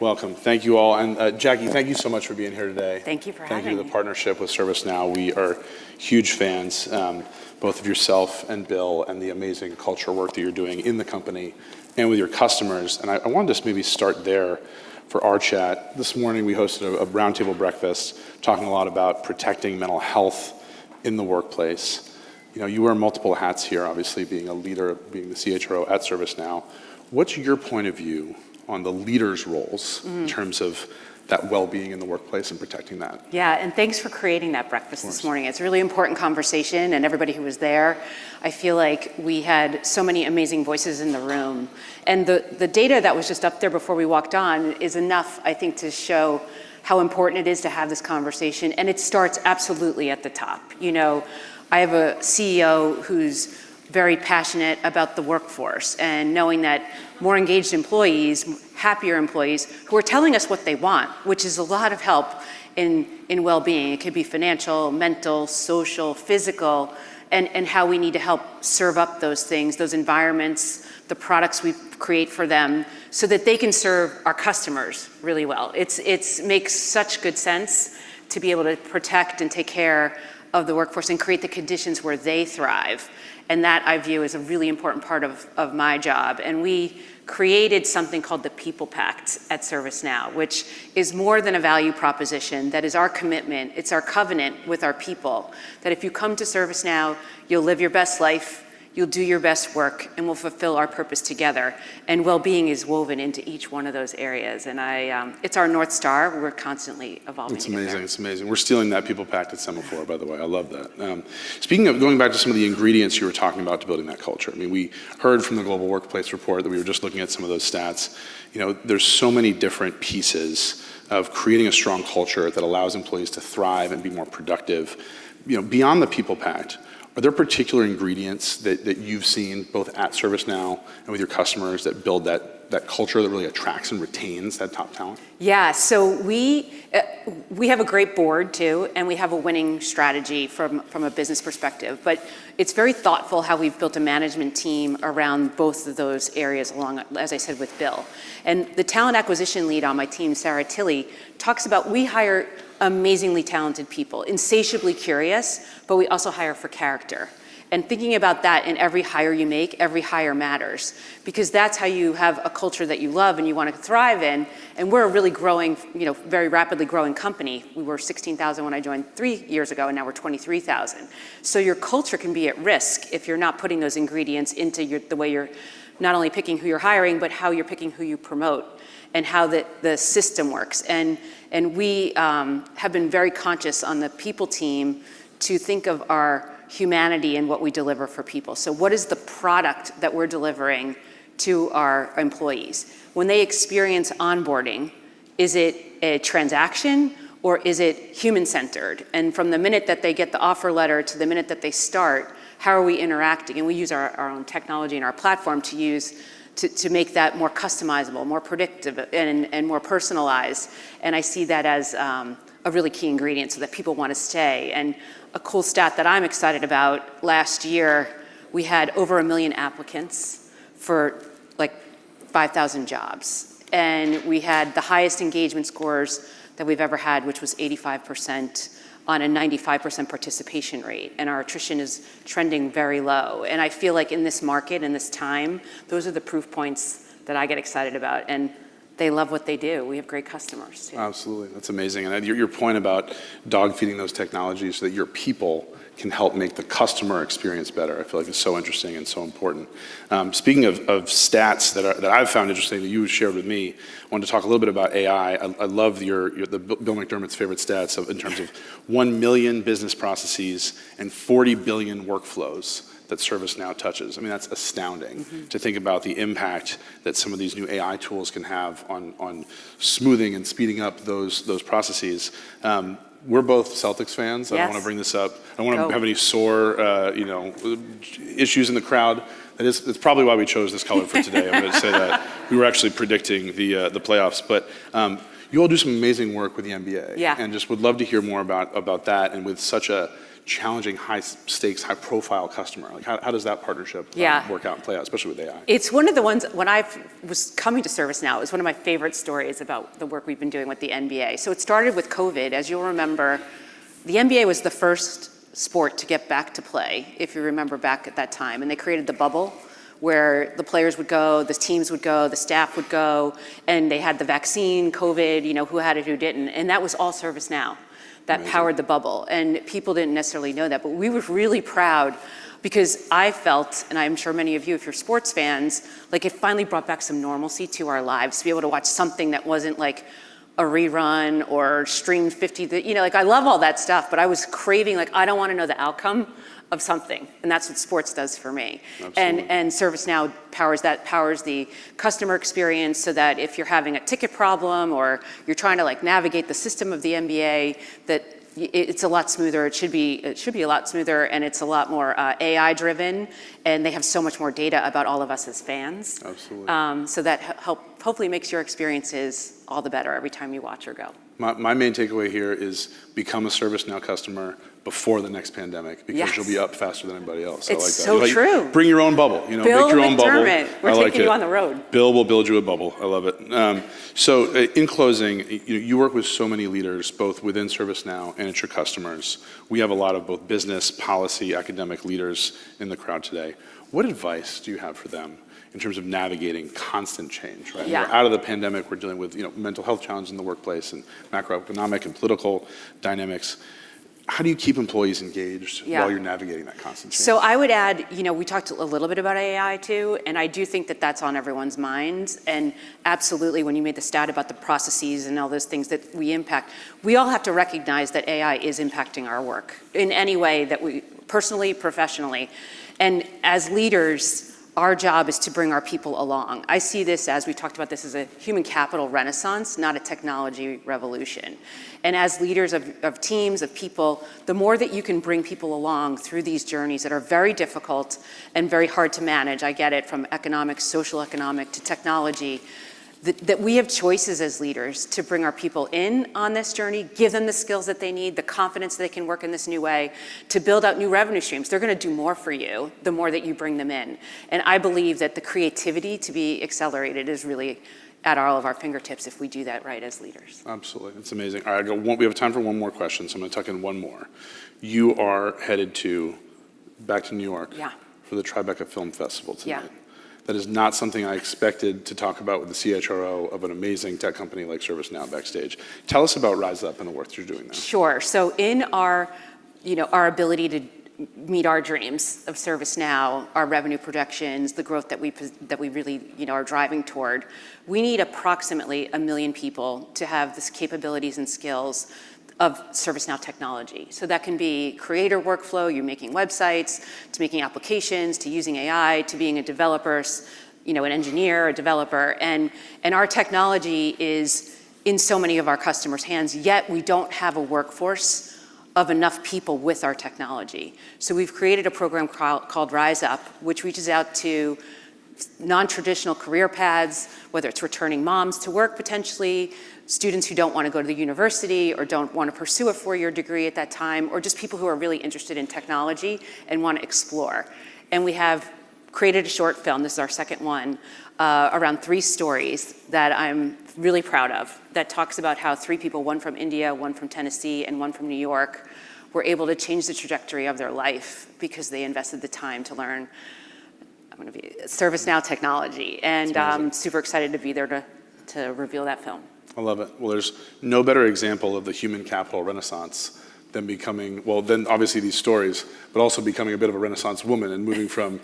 Welcome. Thank you all. And Jacqui, thank you so much for being here today. Thank you for having me. Thank you to the partnership with ServiceNow. We are huge fans, both of yourself and Bill, and the amazing culture work that you're doing in the company and with your customers. And I wanted to maybe start there for our chat. This morning we hosted a roundtable breakfast talking a lot about protecting mental health in the workplace. You know, you wear multiple hats here, obviously being a leader, being the CHRO at ServiceNow. What's your point of view on the leaders' roles in terms of that well-being in the workplace and protecting that? Yeah, and thanks for creating that breakfast this morning. It's a really important conversation, and everybody who was there, I feel like we had so many amazing voices in the room. And the data that was just up there before we walked on is enough, I think, to show how important it is to have this conversation. And it starts absolutely at the top. You know, I have a CEO who's very passionate about the workforce and knowing that more engaged employees, happier employees who are telling us what they want, which is a lot of help in well-being. It could be financial, mental, social, physical, and how we need to help serve up those things, those environments, the products we create for them so that they can serve our customers really well. It makes such good sense to be able to protect and take care of the workforce and create the conditions where they thrive. And that I view as a really important part of my job. And we created something called the People Pact at ServiceNow, which is more than a value proposition. That is our commitment. It's our covenant with our people. That if you come to ServiceNow, you'll live your best life, you'll do your best work, and we'll fulfill our purpose together. And well-being is woven into each one of those areas. And it's our North Star. We're constantly evolving. It's amazing. It's amazing. We're stealing that People Pact at Semafor, by the way. I love that. Speaking of going back to some of the ingredients you were talking about to building that culture, I mean, we heard from the Global Workplace Report that we were just looking at some of those stats. You know, there's so many different pieces of creating a strong culture that allows employees to thrive and be more productive. You know, beyond the People Pact, are there particular ingredients that you've seen both at ServiceNow and with your customers that build that culture that really attracts and retains that top talent? Yeah, so we have a great board too, and we have a winning strategy from a business perspective. But it's very thoughtful how we've built a management team around both of those areas along, as I said, with Bill. And the talent acquisition lead on my team, Sarah Tilley, talks about we hire amazingly talented people, insatiably curious, but we also hire for character. And thinking about that in every hire you make, every hire matters, because that's how you have a culture that you love and you want to thrive in. And we're a really growing, you know, very rapidly growing company. We were 16,000 when I joined 3 years ago, and now we're 23,000. So your culture can be at risk if you're not putting those ingredients into the way you're not only picking who you're hiring, but how you're picking who you promote and how the system works. And we have been very conscious on the people team to think of our humanity and what we deliver for people. So what is the product that we're delivering to our employees? When they experience onboarding, is it a transaction or is it human-centered? And from the minute that they get the offer letter to the minute that they start, how are we interacting? And we use our own technology and our platform to make that more customizable, more predictive, and more personalized. And I see that as a really key ingredient so that people want to stay. And a cool stat that I'm excited about, last year we had over 1 million applicants for like 5,000 jobs. And we had the highest engagement scores that we've ever had, which was 85% on a 95% participation rate. And our attrition is trending very low. And I feel like in this market, in this time, those are the proof points that I get excited about. And they love what they do. We have great customers too. Absolutely, that's amazing. And your point about dog feeding those technologies so that your people can help make the customer experience better, I feel like is so interesting and so important. Speaking of stats that I've found interesting that you shared with me, I wanted to talk a little bit about AI. I love the Bill McDermott's favorite stats in terms of 1 million business processes and 40 billion workflows that ServiceNow touches. I mean, that's astounding to think about the impact that some of these new AI tools can have on smoothing and speeding up those processes. We're both Celtics fans. I don't want to bring this up. I don't want to have any sore, issues in the crowd. That's probably why we chose this color for today. I'm going to say that we were actually predicting the playoffs, but you all do some amazing work with the NBA, and just would love to hear more about that. And with such a challenging, high-stakes, high-profile customer? Like, how does that partnership work out and play out, especially with AI? It's one of the ones, when I was coming to ServiceNow, it was one of my favorite stories about the work we've been doing with the NBA. So it started with COVID. As you'll remember, the NBA was the first sport to get back to play, if you remember back at that time. And they created the bubble where the players would go, the teams would go, the staff would go, and they had the vaccine, COVID, who had it, who didn't. And that was all ServiceNow that powered the bubble. And people didn't necessarily know that, but we were really proud because I felt, and I'm sure many of you, if you're sports fans, like it finally brought back some normalcy to our lives, to be able to watch something that wasn't like a rerun or streamed 50, like I love all that stuff, but I was craving, like, I don't want to know the outcome of something. And that's what sports does for me. Absolutely. And ServiceNow powers the customer experience so that if you're having a ticket problem or you're trying to like navigate the system of the NBA, that it's a lot smoother. It should be a lot smoother, and it's a lot more AI driven, and they have so much more data about all of us as fans. Absolutely. So that hopefully makes your experiences all the better every time you watch or go. My main takeaway here is become a ServiceNow customer before the next pandemic, because you'll be up faster than anybody else. It's I like that. so true. Bring your own bubble. Make Bill your own bubble. We're taking you on the road. Bill will build you a bubble. I love it. So in closing, you work with so many leaders, both within ServiceNow and at your customers. We have a lot of both business, policy, academic leaders in the crowd today. What advice do you have for them in terms of navigating constant change, right? Yeah. We're out of the pandemic, we're dealing with mental health challenges in the workplace and macroeconomic and political dynamics. How do you keep employees engaged while you're navigating that constant change? So I would add, we talked a little bit about AI too, and I do think that that's on everyone's minds. And absolutely, when you made the stat about the processes and all those things that we impact, we all have to recognize that AI is impacting our work in any way that we, personally, professionally. And as leaders, our job is to bring our people along. I see this, as we talked about this, as a human capital renaissance, not a technology revolution. And as leaders of teams, of people, the more that you can bring people along through these journeys that are very difficult and very hard to manage, I get it, from economic, social economic to technology, that we have choices as leaders to bring our people in on this journey, give them the skills that they need, the confidence that they can work in this new way, to build out new revenue streams. They're going to do more for you the more that you bring them in. And I believe that the creativity to be accelerated is really at all of our fingertips if we do that right as leaders. Absolutely. It's amazing. All right, we have time for one more question, so I'm going to tuck in one more. You are headed back to New York for the Tribeca Film Festival tonight. Yeah. That is not something I expected to talk about with the CHRO of an amazing tech company like ServiceNow backstage. Tell us about Rise Up and the work you're doing there. Sure. So in our ability to meet our dreams of ServiceNow, our revenue projections, the growth that we really are driving toward, we need approximately 1 million people to have these capabilities and skills of ServiceNow technology. So that can be creator workflow, you're making websites, to making applications, to using AI, to being a developer, an engineer, a developer. And our technology is in so many of our customers' hands, yet we don't have a workforce of enough people with our technology. So we've created a program called Rise Up, which reaches out to non-traditional career paths, whether it's returning moms to work potentially, students who don't want to go to the university or don't want to pursue a 4-year degree at that time, or just people who are really interested in technology and want to explore. And we have created a short film, this is our second one, around 3 stories that I'm really proud of, that talks about how 3 people, one from India, one from Tennessee, and one from New York, were able to change the trajectory of their life because they invested the time to learn ServiceNow technology. And I'm super excited to be there to reveal that film. I love it. Well, there's no better example of the human capital renaissance than becoming, then obviously these stories, but also becoming a bit of a Renaissance woman and moving from,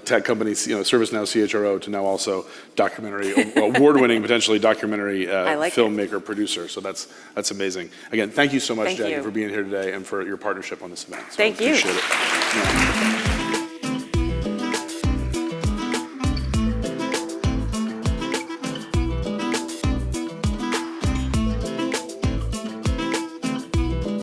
tech companies, ServiceNow CHRO to now also documentary, award-winning potentially documentary filmmaker, producer. So that's amazing. Again, thank you so much, Jacqui, for being here today and for your partnership on this event. So Thank you. Appreciate it. Yeah.